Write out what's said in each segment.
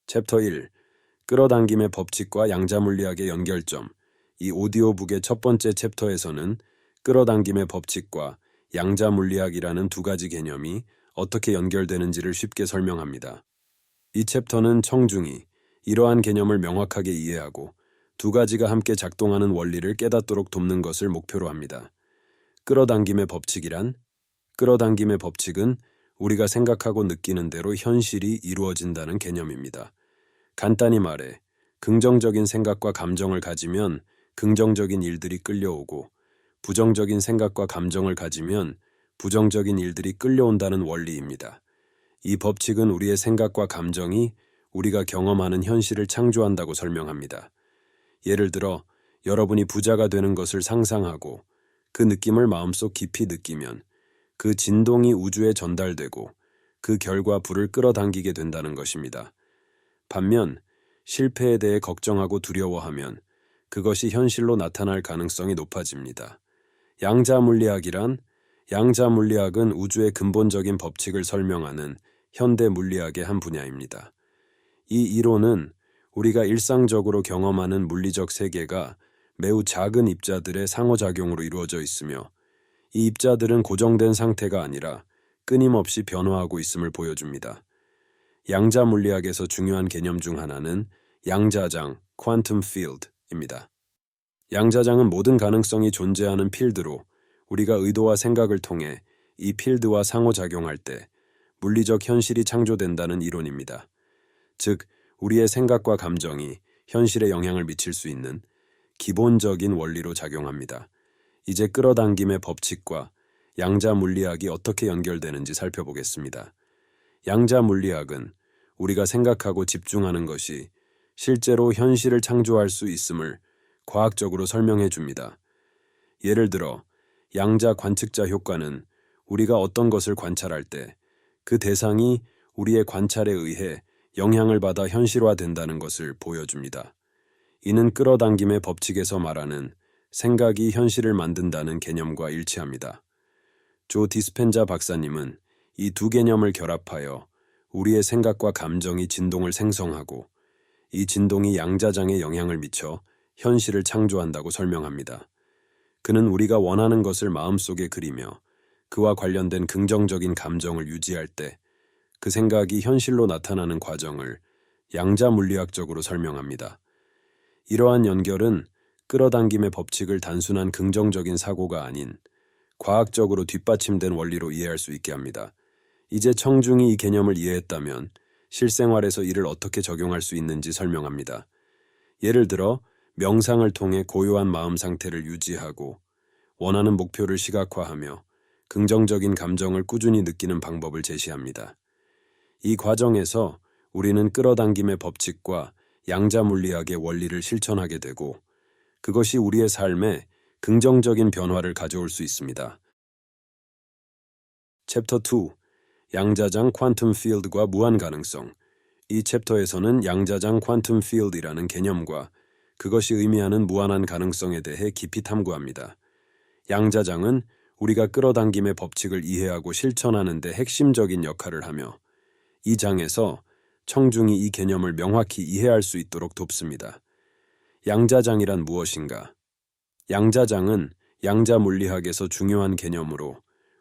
챕터 1. 끌어당김의 법칙과 양자물리학의 연결점. 이 오디오북의 첫 번째 챕터에서는 끌어당김의 법칙과 양자물리학이라는 두 가지 개념이 어떻게 연결되는지를 쉽게 설명합니다. 이 챕터는 청중이 이러한 개념을 명확하게 이해하고 두 가지가 함께 작동하는 원리를 깨닫도록 돕는 것을 목표로 합니다. 끌어당김의 법칙이란? 끌어당김의 법칙은 우리가 생각하고 느끼는 대로 현실이 이루어진다는 개념입니다. 간단히 말해, 긍정적인 생각과 감정을 가지면 긍정적인 일들이 끌려오고, 부정적인 생각과 감정을 가지면 부정적인 일들이 끌려온다는 원리입니다. 이 법칙은 우리의 생각과 감정이 우리가 경험하는 현실을 창조한다고 설명합니다. 예를 들어, 여러분이 부자가 되는 것을 상상하고 그 느낌을 마음속 깊이 느끼면 그 진동이 우주에 전달되고 그 결과 부를 끌어당기게 된다는 것입니다. 반면 실패에 대해 걱정하고 두려워하면 그것이 현실로 나타날 가능성이 높아집니다. 양자물리학은 우주의 근본적인 법칙을 설명하는 현대 물리학의 한 분야입니다. 이 이론은 우리가 일상적으로 경험하는 물리적 세계가 매우 작은 입자들의 상호작용으로 이루어져 있으며, 이 입자들은 고정된 상태가 아니라 끊임없이 변화하고 있음을 보여줍니다. 양자물리학에서 중요한 개념 중 하나는 양자장, quantum field입니다. 양자장은 모든 가능성이 존재하는 필드로 우리가 의도와 생각을 통해 이 필드와 상호작용할 때 물리적 현실이 창조된다는 이론입니다. 즉, 우리의 생각과 감정이 현실에 영향을 미칠 수 있는 기본적인 원리로 작용합니다. 이제 끌어당김의 법칙과 양자물리학이 어떻게 연결되는지 살펴보겠습니다. 양자물리학은 우리가 생각하고 집중하는 것이 실제로 현실을 창조할 수 있음을 과학적으로 설명해 줍니다. 예를 들어, 양자 관측자 효과는 우리가 어떤 것을 관찰할 때 그 대상이 우리의 관찰에 의해 영향을 받아 현실화된다는 것을 보여줍니다. 이는 끌어당김의 법칙에서 말하는 생각이 현실을 만든다는 개념과 일치합니다. 조 디스펜자 박사님은 이 두 개념을 결합하여 우리의 생각과 감정이 진동을 생성하고 이 진동이 양자장에 영향을 미쳐 현실을 창조한다고 설명합니다. 그는 우리가 원하는 것을 마음속에 그리며 그와 관련된 긍정적인 감정을 유지할 때 그 생각이 현실로 나타나는 과정을 양자물리학적으로 설명합니다. 이러한 연결은 끌어당김의 법칙을 단순한 긍정적인 사고가 아닌 과학적으로 뒷받침된 원리로 이해할 수 있게 합니다. 이제 청중이 이 개념을 이해했다면 실생활에서 이를 어떻게 적용할 수 있는지 설명합니다. 예를 들어, 명상을 통해 고요한 마음 상태를 유지하고 원하는 목표를 시각화하며 긍정적인 감정을 꾸준히 느끼는 방법을 제시합니다. 이 과정에서 우리는 끌어당김의 법칙과 양자물리학의 원리를 실천하게 되고 그것이 우리의 삶에 긍정적인 변화를 가져올 수 있습니다. 챕터 2. 양자장 퀀텀 필드과 무한 가능성. 이 챕터에서는 양자장 퀀텀 필드라는 개념과 그것이 의미하는 무한한 가능성에 대해 깊이 탐구합니다. 양자장은 우리가 끌어당김의 법칙을 이해하고 실천하는 데 핵심적인 역할을 하며 이 장에서 청중이 이 개념을 명확히 이해할 수 있도록 돕습니다. 양자장이란 무엇인가? 양자장은 양자물리학에서 중요한 개념으로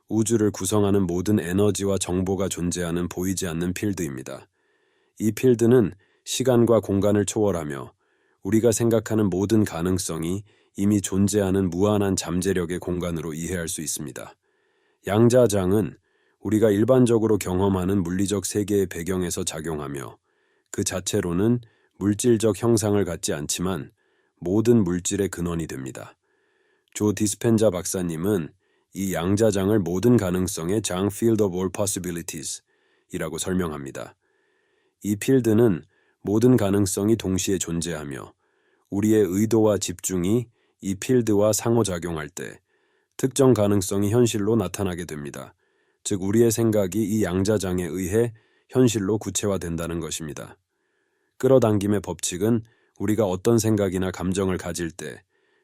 우주를 구성하는 모든 에너지와 정보가 존재하는 보이지 않는 필드입니다. 이 필드는 시간과 공간을 초월하며 우리가 생각하는 모든 가능성이 이미 존재하는 무한한 잠재력의 공간으로 이해할 수 있습니다. 양자장은 우리가 일반적으로 경험하는 물리적 세계의 배경에서 작용하며 그 자체로는 물질적 형상을 갖지 않지만 모든 물질의 근원이 됩니다. 조 디스펜자 박사님은 이 양자장을 모든 가능성의 장 Field of All Possibilities 이라고 설명합니다. 이 필드는 모든 가능성이 동시에 존재하며 우리의 의도와 집중이 이 필드와 상호작용할 때 특정 가능성이 현실로 나타나게 됩니다. 즉, 우리의 생각이 이 양자장에 의해 현실로 구체화된다는 것입니다. 끌어당김의 법칙은 우리가 어떤 생각이나 감정을 가질 때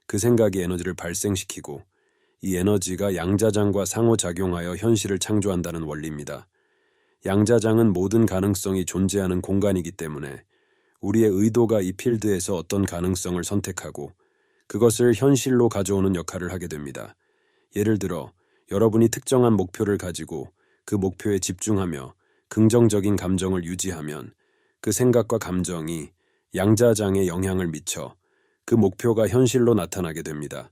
그 생각이 에너지를 발생시키고 이 에너지가 양자장과 상호작용하여 현실을 창조한다는 원리입니다. 양자장은 모든 가능성이 존재하는 공간이기 때문에 우리의 의도가 이 필드에서 어떤 가능성을 선택하고 그것을 현실로 가져오는 역할을 하게 됩니다. 예를 들어 여러분이 특정한 목표를 가지고 그 목표에 집중하며 긍정적인 감정을 유지하면 그 생각과 감정이 양자장에 영향을 미쳐 그 목표가 현실로 나타나게 됩니다.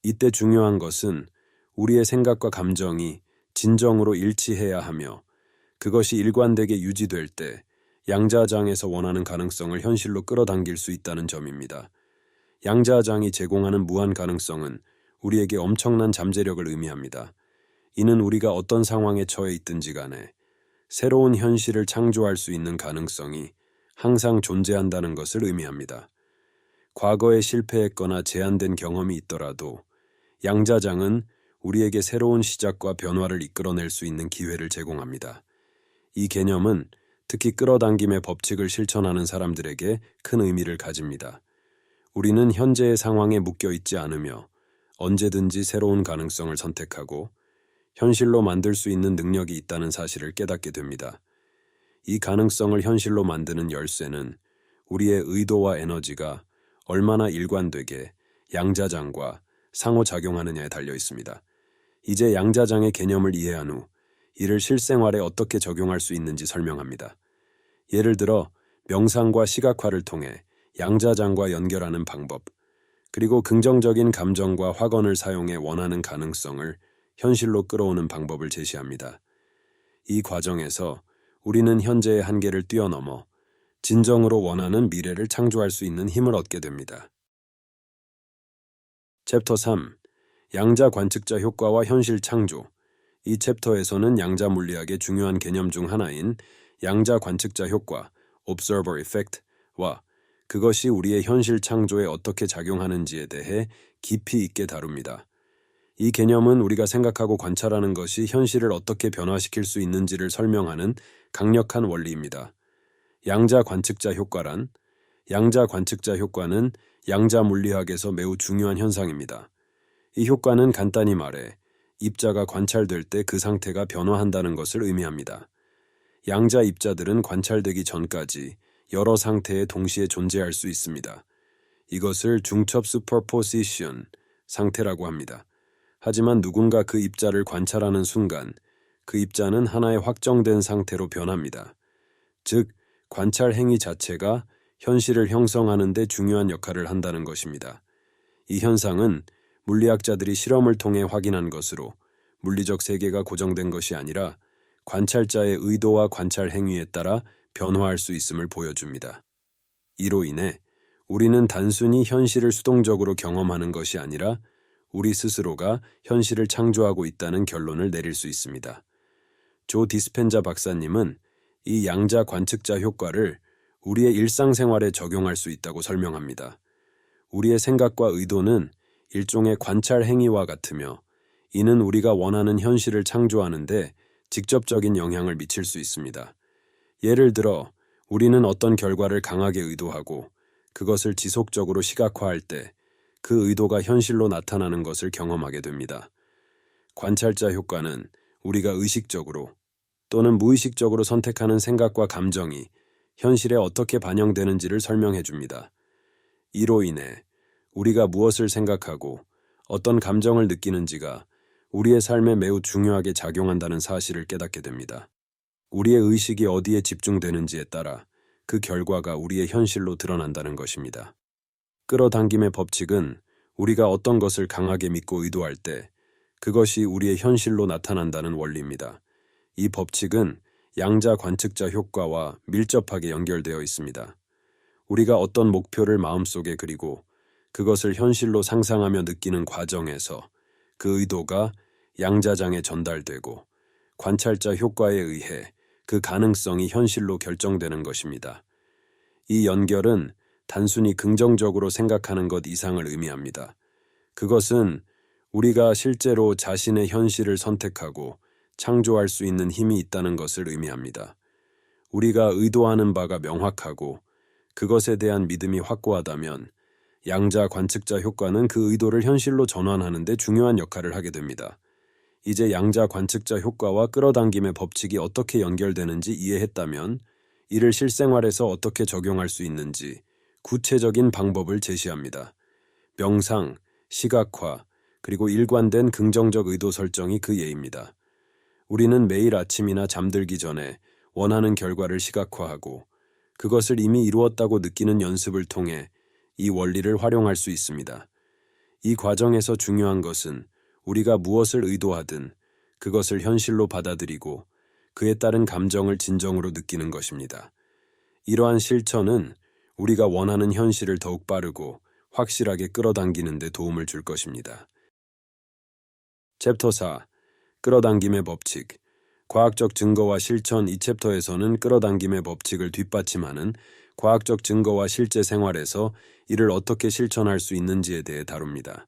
이때 중요한 것은 우리의 생각과 감정이 진정으로 일치해야 하며 그것이 일관되게 유지될 때 양자장에서 원하는 가능성을 현실로 끌어당길 수 있다는 점입니다. 양자장이 제공하는 무한 가능성은 우리에게 엄청난 잠재력을 의미합니다. 이는 우리가 어떤 상황에 처해 있든지 간에 새로운 현실을 창조할 수 있는 가능성이 항상 존재한다는 것을 의미합니다. 과거에 실패했거나 제한된 경험이 있더라도 양자장은 우리에게 새로운 시작과 변화를 이끌어낼 수 있는 기회를 제공합니다. 이 개념은 특히 끌어당김의 법칙을 실천하는 사람들에게 큰 의미를 가집니다. 우리는 현재의 상황에 묶여 있지 않으며 언제든지 새로운 가능성을 선택하고 현실로 만들 수 있는 능력이 있다는 사실을 깨닫게 됩니다. 이 가능성을 현실로 만드는 열쇠는 우리의 의도와 에너지가 얼마나 일관되게 양자장과 상호작용하느냐에 달려 있습니다. 이제 양자장의 개념을 이해한 후 이를 실생활에 어떻게 적용할 수 있는지 설명합니다. 예를 들어 명상과 시각화를 통해 양자장과 연결하는 방법, 그리고 긍정적인 감정과 확언을 사용해 원하는 가능성을 현실로 끌어오는 방법을 제시합니다. 이 과정에서 우리는 현재의 한계를 뛰어넘어 진정으로 원하는 미래를 창조할 수 있는 힘을 얻게 됩니다. 챕터 3. 양자 관측자 효과와 현실 창조. 이 챕터에서는 양자 물리학의 중요한 개념 중 하나인 양자 관측자 효과, observer effect와 그것이 우리의 현실 창조에 어떻게 작용하는지에 대해 깊이 있게 다룹니다. 이 개념은 우리가 생각하고 관찰하는 것이 현실을 어떻게 변화시킬 수 있는지를 설명하는 강력한 원리입니다. 양자 관측자 효과란 양자 관측자 효과는 양자 물리학에서 매우 중요한 현상입니다. 이 효과는 간단히 말해 입자가 관찰될 때 그 상태가 변화한다는 것을 의미합니다. 양자 입자들은 관찰되기 전까지 여러 상태에 동시에 존재할 수 있습니다. 이것을 중첩 슈퍼포지션 상태라고 합니다. 하지만 누군가 그 입자를 관찰하는 순간 그 입자는 하나의 확정된 상태로 변합니다. 즉, 관찰 행위 자체가 현실을 형성하는 데 중요한 역할을 한다는 것입니다. 이 현상은 물리학자들이 실험을 통해 확인한 것으로 물리적 세계가 고정된 것이 아니라 관찰자의 의도와 관찰 행위에 따라 변화할 수 있음을 보여줍니다. 이로 인해 우리는 단순히 현실을 수동적으로 경험하는 것이 아니라 우리 스스로가 현실을 창조하고 있다는 결론을 내릴 수 있습니다. 조 디스펜자 박사님은 이 양자 관측자 효과를 우리의 일상생활에 적용할 수 있다고 설명합니다. 우리의 생각과 의도는 일종의 관찰 행위와 같으며 이는 우리가 원하는 현실을 창조하는데 직접적인 영향을 미칠 수 있습니다. 예를 들어 우리는 어떤 결과를 강하게 의도하고 그것을 지속적으로 시각화할 때 그 의도가 현실로 나타나는 것을 경험하게 됩니다. 관찰자 효과는 우리가 의식적으로 또는 무의식적으로 선택하는 생각과 감정이 현실에 어떻게 반영되는지를 설명해 줍니다. 이로 인해 우리가 무엇을 생각하고 어떤 감정을 느끼는지가 우리의 삶에 매우 중요하게 작용한다는 사실을 깨닫게 됩니다. 우리의 의식이 어디에 집중되는지에 따라 그 결과가 우리의 현실로 드러난다는 것입니다. 끌어당김의 법칙은 우리가 어떤 것을 강하게 믿고 의도할 때 그것이 우리의 현실로 나타난다는 원리입니다. 이 법칙은 양자 관측자 효과와 밀접하게 연결되어 있습니다. 우리가 어떤 목표를 마음속에 그리고 그것을 현실로 상상하며 느끼는 과정에서 그 의도가 양자장에 전달되고 관찰자 효과에 의해 그 가능성이 현실로 결정되는 것입니다. 이 연결은 단순히 긍정적으로 생각하는 것 이상을 의미합니다. 그것은 우리가 실제로 자신의 현실을 선택하고 창조할 수 있는 힘이 있다는 것을 의미합니다. 우리가 의도하는 바가 명확하고 그것에 대한 믿음이 확고하다면 양자 관측자 효과는 그 의도를 현실로 전환하는 데 중요한 역할을 하게 됩니다. 이제 양자 관측자 효과와 끌어당김의 법칙이 어떻게 연결되는지 이해했다면 이를 실생활에서 어떻게 적용할 수 있는지 구체적인 방법을 제시합니다. 명상, 시각화, 그리고 일관된 긍정적 의도 설정이 그 예입니다. 우리는 매일 아침이나 잠들기 전에 원하는 결과를 시각화하고 그것을 이미 이루었다고 느끼는 연습을 통해 이 원리를 활용할 수 있습니다. 이 과정에서 중요한 것은 우리가 무엇을 의도하든 그것을 현실로 받아들이고 그에 따른 감정을 진정으로 느끼는 것입니다. 이러한 실천은 우리가 원하는 현실을 더욱 빠르고 확실하게 끌어당기는 데 도움을 줄 것입니다. 챕터 4. 끌어당김의 법칙. 과학적 증거와 실천. 이 챕터에서는 끌어당김의 법칙을 뒷받침하는 과학적 증거와 실제 생활에서 이를 어떻게 실천할 수 있는지에 대해 다룹니다.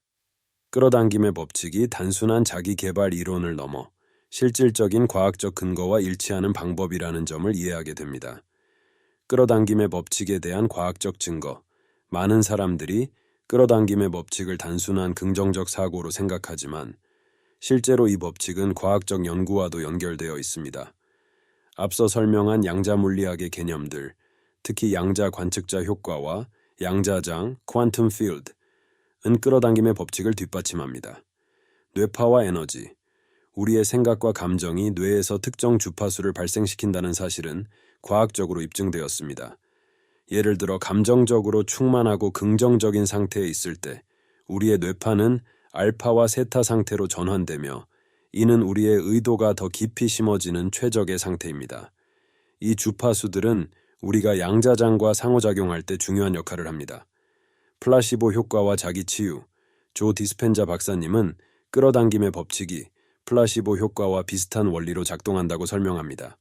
끌어당김의 법칙이 단순한 자기 개발 이론을 넘어 실질적인 과학적 근거와 일치하는 방법이라는 점을 이해하게 됩니다. 끌어당김의 법칙에 대한 과학적 증거. 많은 사람들이 끌어당김의 법칙을 단순한 긍정적 사고로 생각하지만 실제로 이 법칙은 과학적 연구와도 연결되어 있습니다. 앞서 설명한 양자 물리학의 개념들, 특히 양자 관측자 효과와 양자장, 퀀텀 필드는 끌어당김의 법칙을 뒷받침합니다. 뇌파와 에너지. 우리의 생각과 감정이 뇌에서 특정 주파수를 발생시킨다는 사실은 과학적으로 입증되었습니다. 예를 들어 감정적으로 충만하고 긍정적인 상태에 있을 때 우리의 뇌파는 알파와 세타 상태로 전환되며 이는 우리의 의도가 더 깊이 심어지는 최적의 상태입니다. 이 주파수들은 우리가 양자장과 상호작용할 때 중요한 역할을 합니다. 플라시보 효과와 자기치유. 조 디스펜자 박사님은 끌어당김의 법칙이 플라시보 효과와 비슷한 원리로 작동한다고 설명합니다.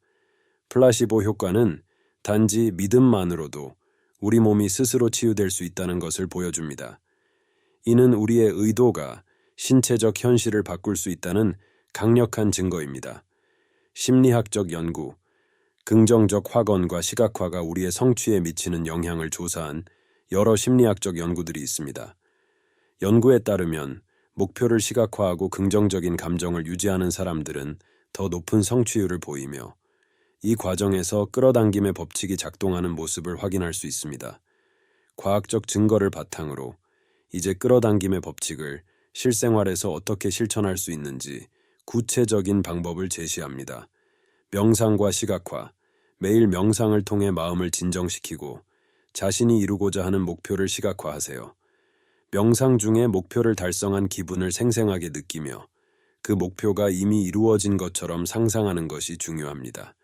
플라시보 효과는 단지 믿음만으로도 우리 몸이 스스로 치유될 수 있다는 것을 보여줍니다. 이는 우리의 의도가 신체적 현실을 바꿀 수 있다는 강력한 증거입니다. 심리학적 연구, 긍정적 확언과 시각화가 우리의 성취에 미치는 영향을 조사한 여러 심리학적 연구들이 있습니다. 연구에 따르면 목표를 시각화하고 긍정적인 감정을 유지하는 사람들은 더 높은 성취율을 보이며 이 과정에서 끌어당김의 법칙이 작동하는 모습을 확인할 수 있습니다. 과학적 증거를 바탕으로 이제 끌어당김의 법칙을 실생활에서 어떻게 실천할 수 있는지 구체적인 방법을 제시합니다. 명상과 시각화. 매일 명상을 통해 마음을 진정시키고 자신이 이루고자 하는 목표를 시각화하세요. 명상 중에 목표를 달성한 기분을 생생하게 느끼며 그 목표가 이미 이루어진 것처럼 상상하는 것이 중요합니다.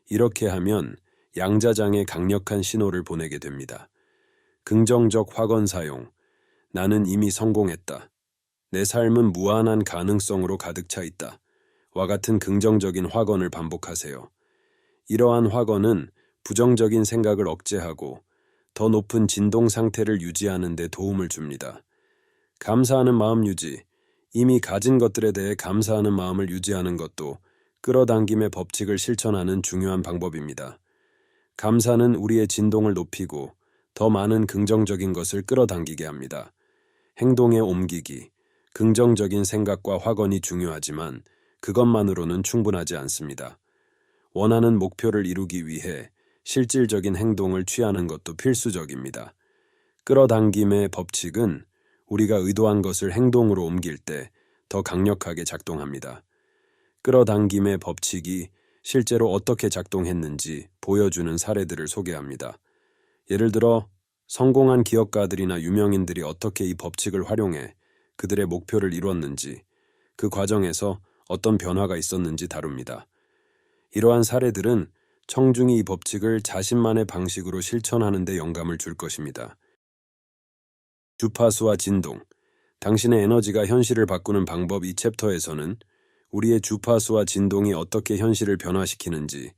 이렇게 하면 양자장에 강력한 신호를 보내게 됩니다. 긍정적 확언 사용. 나는 이미 성공했다. 내 삶은 무한한 가능성으로 가득 차 있다. 와 같은 긍정적인 확언을 반복하세요. 이러한 확언은 부정적인 생각을 억제하고 더 높은 진동 상태를 유지하는 데 도움을 줍니다. 감사하는 마음 유지. 이미 가진 것들에 대해 감사하는 마음을 유지하는 것도 끌어당김의 법칙을 실천하는 중요한 방법입니다. 감사는 우리의 진동을 높이고 더 많은 긍정적인 것을 끌어당기게 합니다. 행동에 옮기기. 긍정적인 생각과 확언이 중요하지만 그것만으로는 충분하지 않습니다. 원하는 목표를 이루기 위해 실질적인 행동을 취하는 것도 필수적입니다. 끌어당김의 법칙은 우리가 의도한 것을 행동으로 옮길 때 더 강력하게 작동합니다. 끌어당김의 법칙이 실제로 어떻게 작동했는지 보여주는 사례들을 소개합니다. 예를 들어 성공한 기업가들이나 유명인들이 어떻게 이 법칙을 활용해 그들의 목표를 이뤘는지, 그 과정에서 어떤 변화가 있었는지 다룹니다. 이러한 사례들은 청중이 이 법칙을 자신만의 방식으로 실천하는 데 영감을 줄 것입니다. 주파수와 진동. 당신의 에너지가 현실을 바꾸는 방법. 이 챕터에서는 우리의 주파수와 진동이 어떻게 현실을 변화시키는지,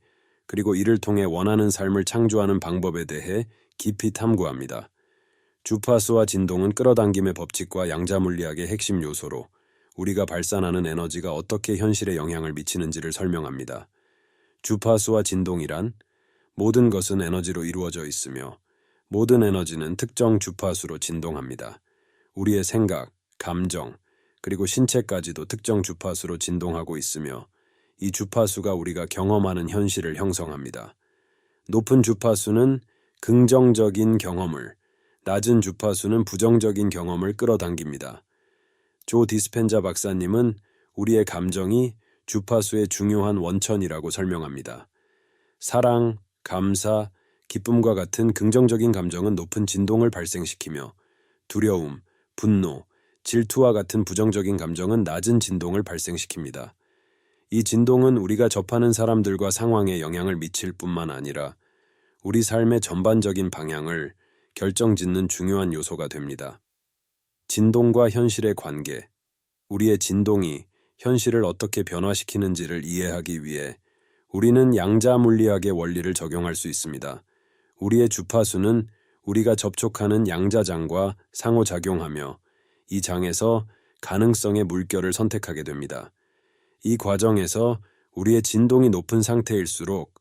그리고 이를 통해 원하는 삶을 창조하는 방법에 대해 깊이 탐구합니다. 주파수와 진동은 끌어당김의 법칙과 양자물리학의 핵심 요소로 우리가 발산하는 에너지가 어떻게 현실에 영향을 미치는지를 설명합니다. 주파수와 진동이란 모든 것은 에너지로 이루어져 있으며 모든 에너지는 특정 주파수로 진동합니다. 우리의 생각, 감정, 그리고 신체까지도 특정 주파수로 진동하고 있으며 이 주파수가 우리가 경험하는 현실을 형성합니다. 높은 주파수는 긍정적인 경험을, 낮은 주파수는 부정적인 경험을 끌어당깁니다. 조 디스펜자 박사님은 우리의 감정이 주파수의 중요한 원천이라고 설명합니다. 사랑, 감사, 기쁨과 같은 긍정적인 감정은 높은 진동을 발생시키며 두려움, 분노, 질투와 같은 부정적인 감정은 낮은 진동을 발생시킵니다. 이 진동은 우리가 접하는 사람들과 상황에 영향을 미칠 뿐만 아니라 우리 삶의 전반적인 방향을 결정짓는 중요한 요소가 됩니다. 진동과 현실의 관계. 우리의 진동이 현실을 어떻게 변화시키는지를 이해하기 위해 우리는 양자 물리학의 원리를 적용할 수 있습니다. 우리의 주파수는 우리가 접촉하는 양자장과 상호작용하며 이 장에서 가능성의 물결을 선택하게 됩니다. 이 과정에서 우리의 진동이 높은 상태일수록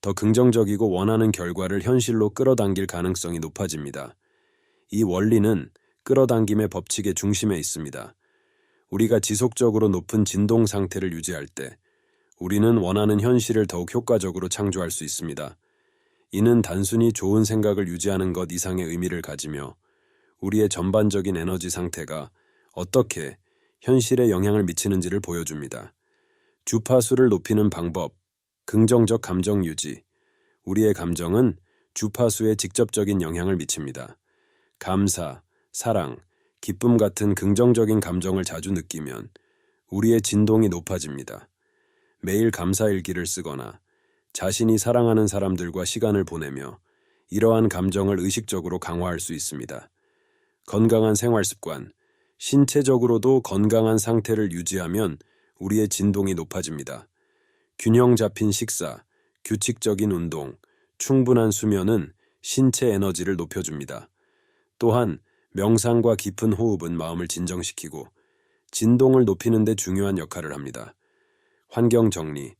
더 긍정적이고 원하는 결과를 현실로 끌어당길 가능성이 높아집니다. 이 원리는 끌어당김의 법칙의 중심에 있습니다. 우리가 지속적으로 높은 진동 상태를 유지할 때 우리는 원하는 현실을 더욱 효과적으로 창조할 수 있습니다. 이는 단순히 좋은 생각을 유지하는 것 이상의 의미를 가지며 우리의 전반적인 에너지 상태가 어떻게 현실에 영향을 미치는지를 보여줍니다. 주파수를 높이는 방법, 긍정적 감정 유지. 우리의 감정은 주파수에 직접적인 영향을 미칩니다. 감사, 사랑, 기쁨 같은 긍정적인 감정을 자주 느끼면 우리의 진동이 높아집니다. 매일 감사일기를 쓰거나 자신이 사랑하는 사람들과 시간을 보내며 이러한 감정을 의식적으로 강화할 수 있습니다. 건강한 생활 습관, 신체적으로도 건강한 상태를 유지하면 우리의 진동이 높아집니다. 균형 잡힌 식사, 규칙적인 운동, 충분한 수면은 신체 에너지를 높여줍니다. 또한 명상과 깊은 호흡은 마음을 진정시키고 진동을 높이는 데 중요한 역할을 합니다. 환경 정리.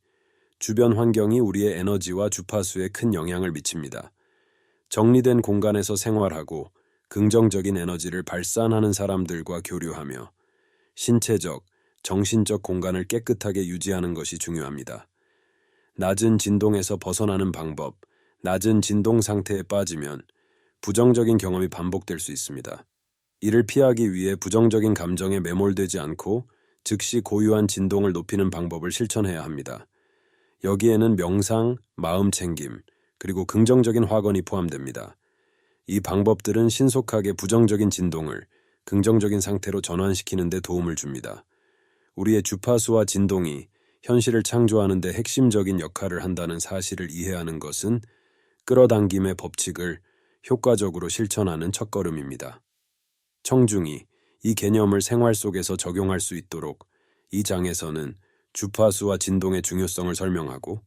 주변 환경이 우리의 에너지와 주파수에 큰 영향을 미칩니다. 정리된 공간에서 생활하고 긍정적인 에너지를 발산하는 사람들과 교류하며 신체적, 정신적 공간을 깨끗하게 유지하는 것이 중요합니다. 낮은 진동에서 벗어나는 방법. 낮은 진동 상태에 빠지면 부정적인 경험이 반복될 수 있습니다. 이를 피하기 위해 부정적인 감정에 매몰되지 않고 즉시 고유한 진동을 높이는 방법을 실천해야 합니다. 여기에는 명상, 마음 챙김, 그리고 긍정적인 확언이 포함됩니다. 이 방법들은 신속하게 부정적인 진동을 긍정적인 상태로 전환시키는 데 도움을 줍니다. 우리의 주파수와 진동이 현실을 창조하는 데 핵심적인 역할을 한다는 사실을 이해하는 것은 끌어당김의 법칙을 효과적으로 실천하는 첫걸음입니다. 청중이 이 개념을 생활 속에서 적용할 수 있도록 이 장에서는 주파수와 진동의 중요성을 설명하고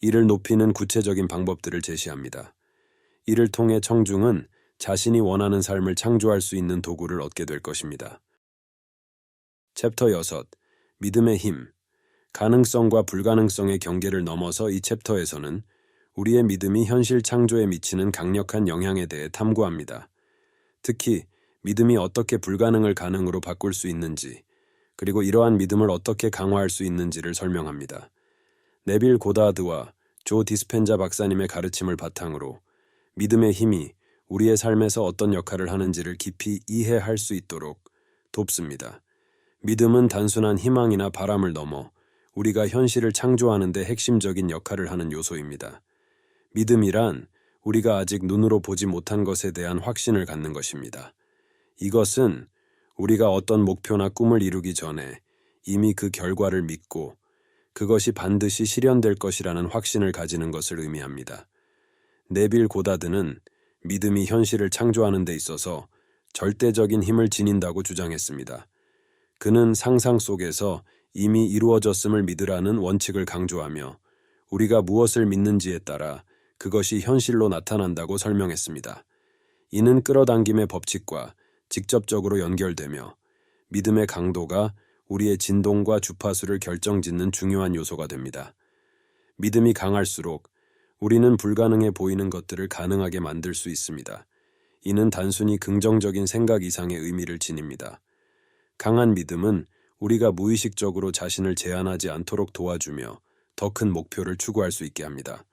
이를 높이는 구체적인 방법들을 제시합니다. 이를 통해 청중은 자신이 원하는 삶을 창조할 수 있는 도구를 얻게 될 것입니다. 챕터 6. 믿음의 힘. 가능성과 불가능성의 경계를 넘어서 이 챕터에서는 우리의 믿음이 현실 창조에 미치는 강력한 영향에 대해 탐구합니다. 특히 믿음이 어떻게 불가능을 가능으로 바꿀 수 있는지, 그리고 이러한 믿음을 어떻게 강화할 수 있는지를 설명합니다. 네빌 고다드와 조 디스펜자 박사님의 가르침을 바탕으로 믿음의 힘이 우리의 삶에서 어떤 역할을 하는지를 깊이 이해할 수 있도록 돕습니다. 믿음은 단순한 희망이나 바람을 넘어 우리가 현실을 창조하는 데 핵심적인 역할을 하는 요소입니다. 믿음이란 우리가 아직 눈으로 보지 못한 것에 대한 확신을 갖는 것입니다. 이것은 우리가 어떤 목표나 꿈을 이루기 전에 이미 그 결과를 믿고 그것이 반드시 실현될 것이라는 확신을 가지는 것을 의미합니다. 네빌 고다드는 믿음이 현실을 창조하는 데 있어서 절대적인 힘을 지닌다고 주장했습니다. 그는 상상 속에서 이미 이루어졌음을 믿으라는 원칙을 강조하며 우리가 무엇을 믿는지에 따라 그것이 현실로 나타난다고 설명했습니다. 이는 끌어당김의 법칙과 직접적으로 연결되며 믿음의 강도가 우리의 진동과 주파수를 결정짓는 중요한 요소가 됩니다. 믿음이 강할수록 우리는 불가능해 보이는 것들을 가능하게 만들 수 있습니다. 이는 단순히 긍정적인 생각 이상의 의미를 지닙니다. 강한 믿음은 우리가 무의식적으로 자신을 제한하지 않도록 도와주며 더 큰 목표를 추구할 수 있게 합니다.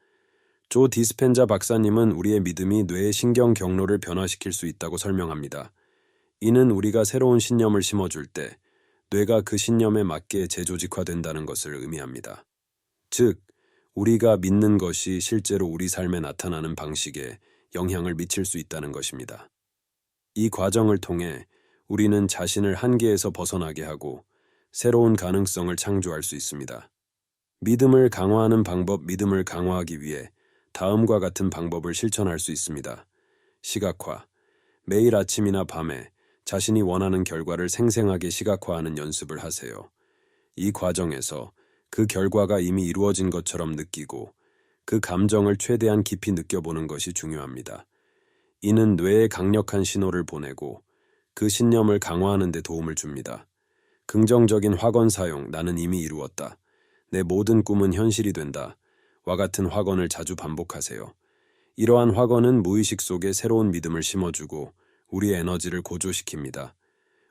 조 디스펜자 박사님은 우리의 믿음이 뇌의 신경 경로를 변화시킬 수 있다고 설명합니다. 이는 우리가 새로운 신념을 심어줄 때 뇌가 그 신념에 맞게 재조직화된다는 것을 의미합니다. 즉, 우리가 믿는 것이 실제로 우리 삶에 나타나는 방식에 영향을 미칠 수 있다는 것입니다. 이 과정을 통해 우리는 자신을 한계에서 벗어나게 하고 새로운 가능성을 창조할 수 있습니다. 믿음을 강화하는 방법, 믿음을 강화하기 위해 다음과 같은 방법을 실천할 수 있습니다. 시각화. 매일 아침이나 밤에 자신이 원하는 결과를 생생하게 시각화하는 연습을 하세요. 이 과정에서 그 결과가 이미 이루어진 것처럼 느끼고 그 감정을 최대한 깊이 느껴보는 것이 중요합니다. 이는 뇌에 강력한 신호를 보내고 그 신념을 강화하는 데 도움을 줍니다. 긍정적인 확언 사용, 나는 이미 이루었다. 내 모든 꿈은 현실이 된다. 와 같은 확언을 자주 반복하세요. 이러한 확언은 무의식 속에 새로운 믿음을 심어주고 우리의 에너지를 고조시킵니다.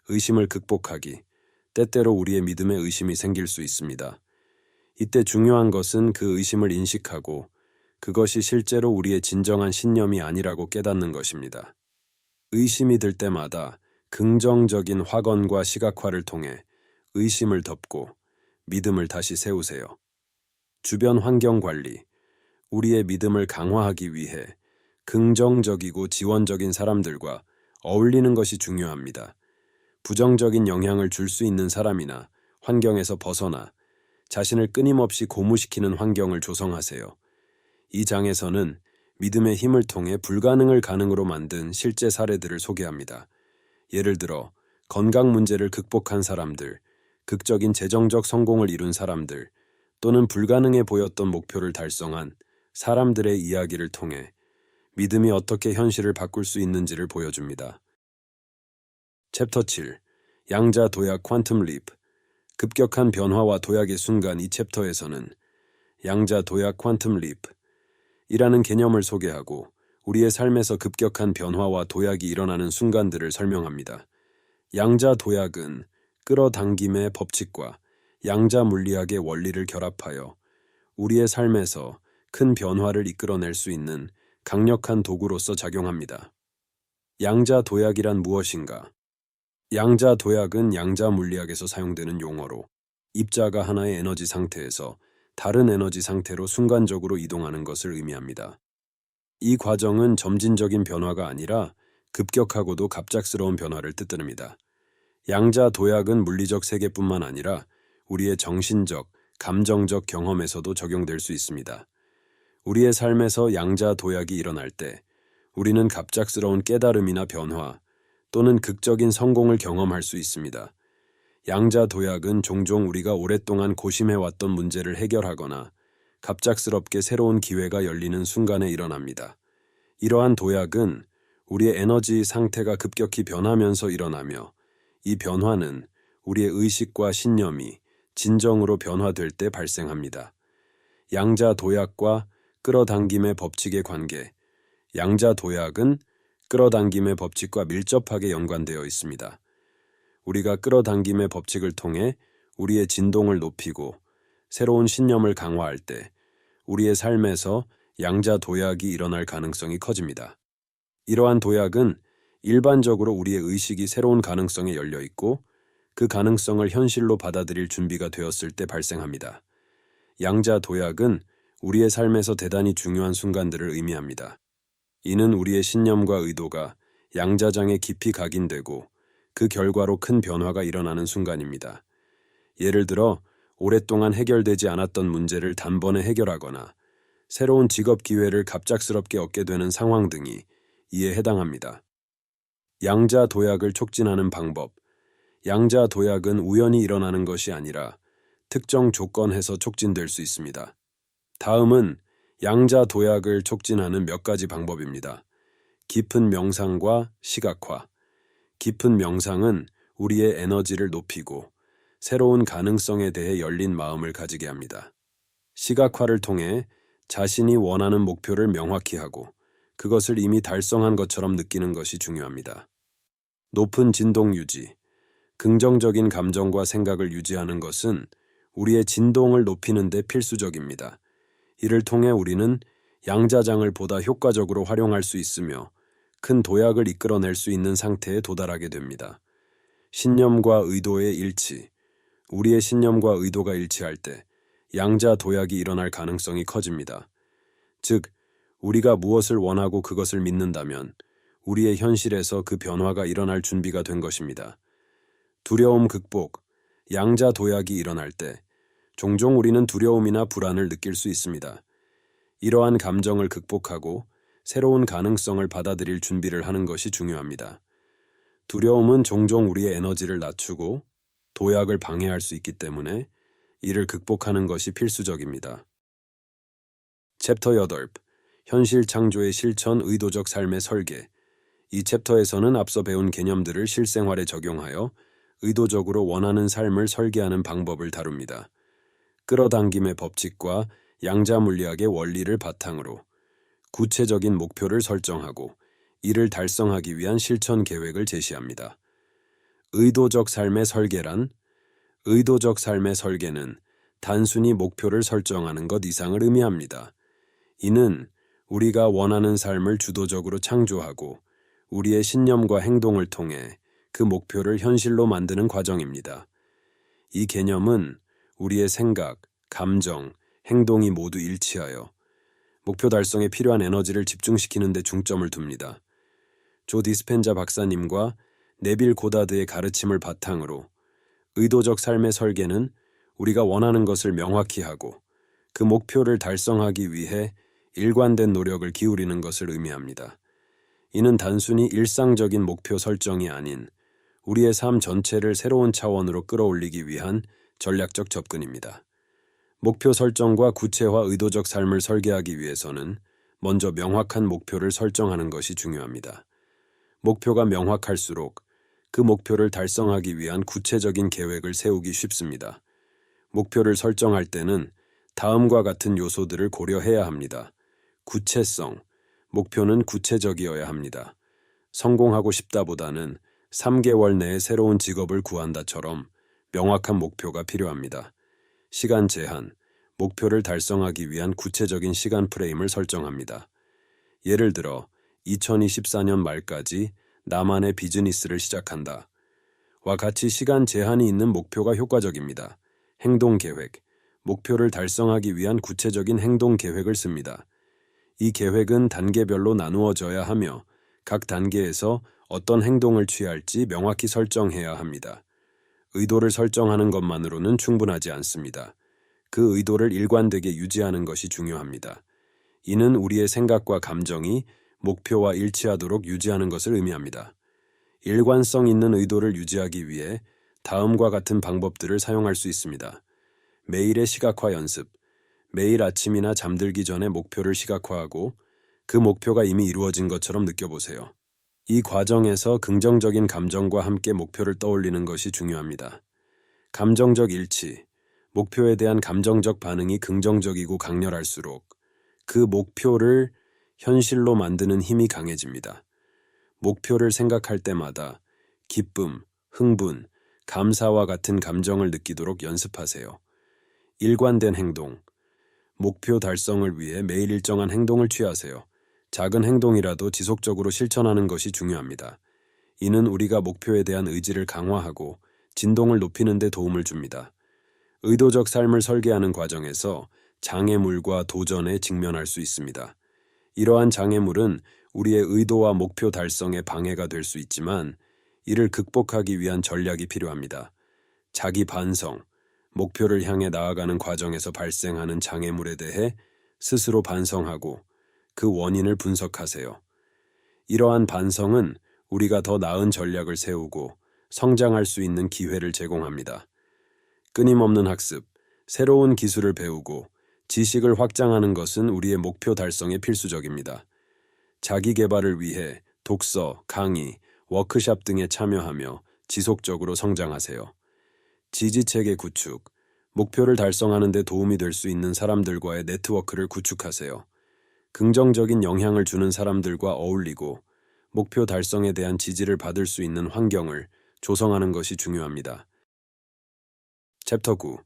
의심을 극복하기. 때때로 우리의 믿음에 의심이 생길 수 있습니다. 이때 중요한 것은 그 의심을 인식하고 그것이 실제로 우리의 진정한 신념이 아니라고 깨닫는 것입니다. 의심이 들 때마다 긍정적인 확언과 시각화를 통해 의심을 덮고 믿음을 다시 세우세요. 주변 환경 관리. 우리의 믿음을 강화하기 위해 긍정적이고 지원적인 사람들과 어울리는 것이 중요합니다. 부정적인 영향을 줄 수 있는 사람이나 환경에서 벗어나 자신을 끊임없이 고무시키는 환경을 조성하세요. 이 장에서는 믿음의 힘을 통해 불가능을 가능으로 만든 실제 사례들을 소개합니다. 예를 들어 건강 문제를 극복한 사람들, 극적인 재정적 성공을 이룬 사람들, 또는 불가능해 보였던 목표를 달성한 사람들의 이야기를 통해 믿음이 어떻게 현실을 바꿀 수 있는지를 보여줍니다. 챕터 7. 양자 도약 퀀텀 립. 급격한 변화와 도약의 순간. 이 챕터에서는 양자 도약 퀀텀 립 이라는 개념을 소개하고 우리의 삶에서 급격한 변화와 도약이 일어나는 순간들을 설명합니다. 양자 도약은 끌어당김의 법칙과 양자 물리학의 원리를 결합하여 우리의 삶에서 큰 변화를 이끌어낼 수 있는 강력한 도구로서 작용합니다. 양자 도약이란 무엇인가? 양자 도약은 양자 물리학에서 사용되는 용어로 입자가 하나의 에너지 상태에서 다른 에너지 상태로 순간적으로 이동하는 것을 의미합니다. 이 과정은 점진적인 변화가 아니라 급격하고도 갑작스러운 변화를 뜻합니다. 양자 도약은 물리적 세계뿐만 아니라 우리의 정신적, 감정적 경험에서도 적용될 수 있습니다. 우리의 삶에서 양자 도약이 일어날 때 우리는 갑작스러운 깨달음이나 변화 또는 극적인 성공을 경험할 수 있습니다. 양자 도약은 종종 우리가 오랫동안 고심해왔던 문제를 해결하거나 갑작스럽게 새로운 기회가 열리는 순간에 일어납니다. 이러한 도약은 우리의 에너지 상태가 급격히 변하면서 일어나며 이 변화는 우리의 의식과 신념이 진정으로 변화될 때 발생합니다. 양자 도약과 끌어당김의 법칙의 관계. 양자 도약은 끌어당김의 법칙과 밀접하게 연관되어 있습니다. 우리가 끌어당김의 법칙을 통해 우리의 진동을 높이고 새로운 신념을 강화할 때 우리의 삶에서 양자 도약이 일어날 가능성이 커집니다. 이러한 도약은 일반적으로 우리의 의식이 새로운 가능성에 열려 있고 그 가능성을 현실로 받아들일 준비가 되었을 때 발생합니다. 양자 도약은 우리의 삶에서 대단히 중요한 순간들을 의미합니다. 이는 우리의 신념과 의도가 양자장에 깊이 각인되고 그 결과로 큰 변화가 일어나는 순간입니다. 예를 들어 오랫동안 해결되지 않았던 문제를 단번에 해결하거나 새로운 직업 기회를 갑작스럽게 얻게 되는 상황 등이 이에 해당합니다. 양자 도약을 촉진하는 방법. 양자 도약은 우연히 일어나는 것이 아니라 특정 조건에서 촉진될 수 있습니다. 다음은 양자 도약을 촉진하는 몇 가지 방법입니다. 깊은 명상과 시각화. 깊은 명상은 우리의 에너지를 높이고 새로운 가능성에 대해 열린 마음을 가지게 합니다. 시각화를 통해 자신이 원하는 목표를 명확히 하고 그것을 이미 달성한 것처럼 느끼는 것이 중요합니다. 높은 진동 유지. 긍정적인 감정과 생각을 유지하는 것은 우리의 진동을 높이는 데 필수적입니다. 이를 통해 우리는 양자장을 보다 효과적으로 활용할 수 있으며 큰 도약을 이끌어낼 수 있는 상태에 도달하게 됩니다. 신념과 의도의 일치. 우리의 신념과 의도가 일치할 때 양자 도약이 일어날 가능성이 커집니다. 즉, 우리가 무엇을 원하고 그것을 믿는다면 우리의 현실에서 그 변화가 일어날 준비가 된 것입니다. 두려움 극복. 양자 도약이 일어날 때 종종 우리는 두려움이나 불안을 느낄 수 있습니다. 이러한 감정을 극복하고 새로운 가능성을 받아들일 준비를 하는 것이 중요합니다. 두려움은 종종 우리의 에너지를 낮추고 도약을 방해할 수 있기 때문에 이를 극복하는 것이 필수적입니다. 챕터 8. 현실 창조의 실천 의도적 삶의 설계. 이 챕터에서는 앞서 배운 개념들을 실생활에 적용하여 의도적으로 원하는 삶을 설계하는 방법을 다룹니다. 끌어당김의 법칙과 양자 물리학의 원리를 바탕으로 구체적인 목표를 설정하고 이를 달성하기 위한 실천 계획을 제시합니다. 의도적 삶의 설계란, 의도적 삶의 설계는 단순히 목표를 설정하는 것 이상을 의미합니다. 이는 우리가 원하는 삶을 주도적으로 창조하고 우리의 신념과 행동을 통해 그 목표를 현실로 만드는 과정입니다. 이 개념은 우리의 생각, 감정, 행동이 모두 일치하여 목표 달성에 필요한 에너지를 집중시키는 데 중점을 둡니다. 조 디스펜자 박사님과 네빌 고다드의 가르침을 바탕으로 의도적 삶의 설계는 우리가 원하는 것을 명확히 하고 그 목표를 달성하기 위해 일관된 노력을 기울이는 것을 의미합니다. 이는 단순히 일상적인 목표 설정이 아닌 우리의 삶 전체를 새로운 차원으로 끌어올리기 위한 전략적 접근입니다. 목표 설정과 구체화 의도적 삶을 설계하기 위해서는 먼저 명확한 목표를 설정하는 것이 중요합니다. 목표가 명확할수록 그 목표를 달성하기 위한 구체적인 계획을 세우기 쉽습니다. 목표를 설정할 때는 다음과 같은 요소들을 고려해야 합니다. 구체성. 목표는 구체적이어야 합니다. 성공하고 싶다보다는 3개월 내에 새로운 직업을 구한다처럼 명확한 목표가 필요합니다. 시간 제한. 목표를 달성하기 위한 구체적인 시간 프레임을 설정합니다. 예를 들어 2024년 말까지 나만의 비즈니스를 시작한다. 와 같이 시간 제한이 있는 목표가 효과적입니다. 행동 계획. 목표를 달성하기 위한 구체적인 행동 계획을 씁니다. 이 계획은 단계별로 나누어져야 하며 각 단계에서 어떤 행동을 취할지 명확히 설정해야 합니다. 의도를 설정하는 것만으로는 충분하지 않습니다. 그 의도를 일관되게 유지하는 것이 중요합니다. 이는 우리의 생각과 감정이 목표와 일치하도록 유지하는 것을 의미합니다. 일관성 있는 의도를 유지하기 위해 다음과 같은 방법들을 사용할 수 있습니다. 매일의 시각화 연습. 매일 아침이나 잠들기 전에 목표를 시각화하고 그 목표가 이미 이루어진 것처럼 느껴보세요. 이 과정에서 긍정적인 감정과 함께 목표를 떠올리는 것이 중요합니다. 감정적 일치. 목표에 대한 감정적 반응이 긍정적이고 강렬할수록 그 목표를 현실로 만드는 힘이 강해집니다. 목표를 생각할 때마다 기쁨, 흥분, 감사와 같은 감정을 느끼도록 연습하세요. 일관된 행동. 목표 달성을 위해 매일 일정한 행동을 취하세요. 작은 행동이라도 지속적으로 실천하는 것이 중요합니다. 이는 우리가 목표에 대한 의지를 강화하고 진동을 높이는 데 도움을 줍니다. 의도적 삶을 설계하는 과정에서 장애물과 도전에 직면할 수 있습니다. 이러한 장애물은 우리의 의도와 목표 달성에 방해가 될 수 있지만 이를 극복하기 위한 전략이 필요합니다. 자기 반성. 목표를 향해 나아가는 과정에서 발생하는 장애물에 대해 스스로 반성하고 그 원인을 분석하세요. 이러한 반성은 우리가 더 나은 전략을 세우고 성장할 수 있는 기회를 제공합니다. 끊임없는 학습, 새로운 기술을 배우고 지식을 확장하는 것은 우리의 목표 달성에 필수적입니다. 자기 개발을 위해 독서, 강의, 워크숍 등에 참여하며 지속적으로 성장하세요. 지지체계 구축, 목표를 달성하는 데 도움이 될 수 있는 사람들과의 네트워크를 구축하세요. 긍정적인 영향을 주는 사람들과 어울리고 목표 달성에 대한 지지를 받을 수 있는 환경을 조성하는 것이 중요합니다. 챕터 9.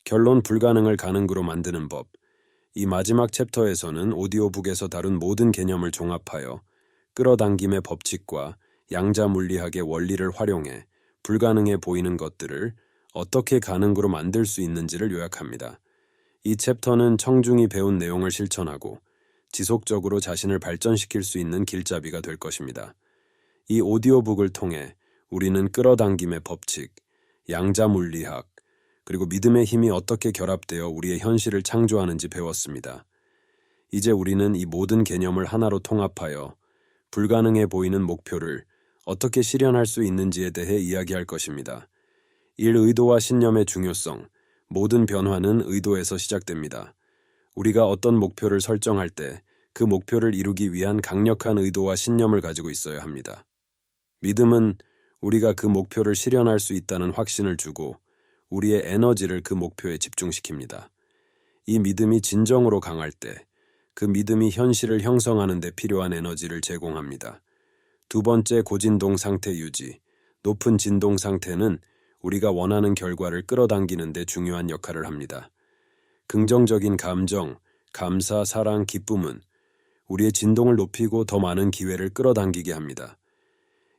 결론 불가능을 가능으로 만드는 법. 이 마지막 챕터에서는 오디오북에서 다룬 모든 개념을 종합하여 끌어당김의 법칙과 양자 물리학의 원리를 활용해 불가능해 보이는 것들을 어떻게 가능으로 만들 수 있는지를 요약합니다. 이 챕터는 청중이 배운 내용을 실천하고 지속적으로 자신을 발전시킬 수 있는 길잡이가 될 것입니다. 이 오디오북을 통해 우리는 끌어당김의 법칙, 양자 물리학, 그리고 믿음의 힘이 어떻게 결합되어 우리의 현실을 창조하는지 배웠습니다. 이제 우리는 이 모든 개념을 하나로 통합하여 불가능해 보이는 목표를 어떻게 실현할 수 있는지에 대해 이야기할 것입니다. 일 의도와 신념의 중요성, 모든 변화는 의도에서 시작됩니다. 우리가 어떤 목표를 설정할 때 그 목표를 이루기 위한 강력한 의도와 신념을 가지고 있어야 합니다. 믿음은 우리가 그 목표를 실현할 수 있다는 확신을 주고 우리의 에너지를 그 목표에 집중시킵니다. 이 믿음이 진정으로 강할 때 그 믿음이 현실을 형성하는 데 필요한 에너지를 제공합니다. 두 번째, 고진동 상태 유지. 높은 진동 상태는 우리가 원하는 결과를 끌어당기는 데 중요한 역할을 합니다. 긍정적인 감정, 감사, 사랑, 기쁨은 우리의 진동을 높이고 더 많은 기회를 끌어당기게 합니다.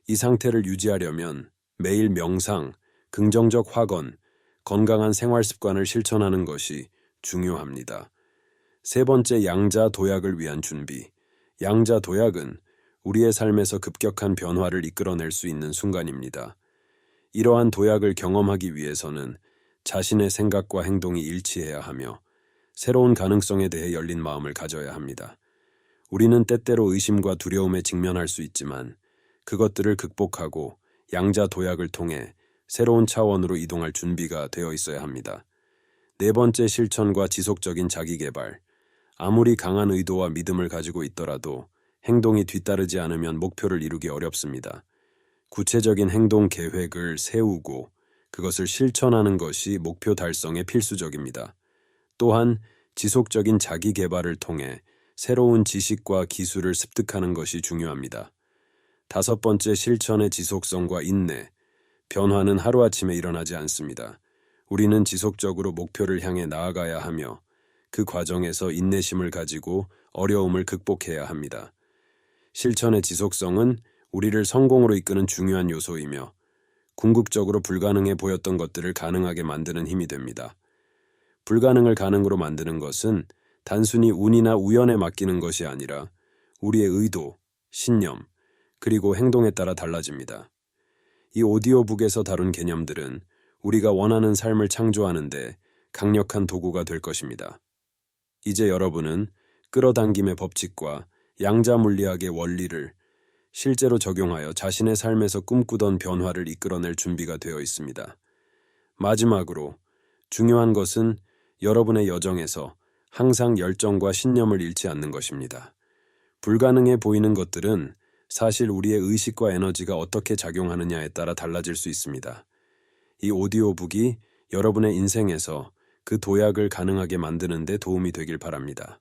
이 상태를 유지하려면 매일 명상, 긍정적 확언, 건강한 생활 습관을 실천하는 것이 중요합니다. 세 번째, 양자 도약을 위한 준비. 양자 도약은 우리의 삶에서 급격한 변화를 이끌어낼 수 있는 순간입니다. 이러한 도약을 경험하기 위해서는 자신의 생각과 행동이 일치해야 하며 새로운 가능성에 대해 열린 마음을 가져야 합니다. 우리는 때때로 의심과 두려움에 직면할 수 있지만 그것들을 극복하고 양자 도약을 통해 새로운 차원으로 이동할 준비가 되어 있어야 합니다. 네 번째, 실천과 지속적인 자기개발. 아무리 강한 의도와 믿음을 가지고 있더라도 행동이 뒤따르지 않으면 목표를 이루기 어렵습니다. 구체적인 행동 계획을 세우고 그것을 실천하는 것이 목표 달성에 필수적입니다. 또한 지속적인 자기 개발을 통해 새로운 지식과 기술을 습득하는 것이 중요합니다. 다섯 번째, 실천의 지속성과 인내. 변화는 하루아침에 일어나지 않습니다. 우리는 지속적으로 목표를 향해 나아가야 하며 그 과정에서 인내심을 가지고 어려움을 극복해야 합니다. 실천의 지속성은 우리를 성공으로 이끄는 중요한 요소이며 궁극적으로 불가능해 보였던 것들을 가능하게 만드는 힘이 됩니다. 불가능을 가능으로 만드는 것은 단순히 운이나 우연에 맡기는 것이 아니라 우리의 의도, 신념, 그리고 행동에 따라 달라집니다. 이 오디오북에서 다룬 개념들은 우리가 원하는 삶을 창조하는 데 강력한 도구가 될 것입니다. 이제 여러분은 끌어당김의 법칙과 양자 물리학의 원리를 실제로 적용하여 자신의 삶에서 꿈꾸던 변화를 이끌어낼 준비가 되어 있습니다. 마지막으로 중요한 것은 여러분의 여정에서 항상 열정과 신념을 잃지 않는 것입니다. 불가능해 보이는 것들은 사실 우리의 의식과 에너지가 어떻게 작용하느냐에 따라 달라질 수 있습니다. 이 오디오북이 여러분의 인생에서 그 도약을 가능하게 만드는 데 도움이 되길 바랍니다.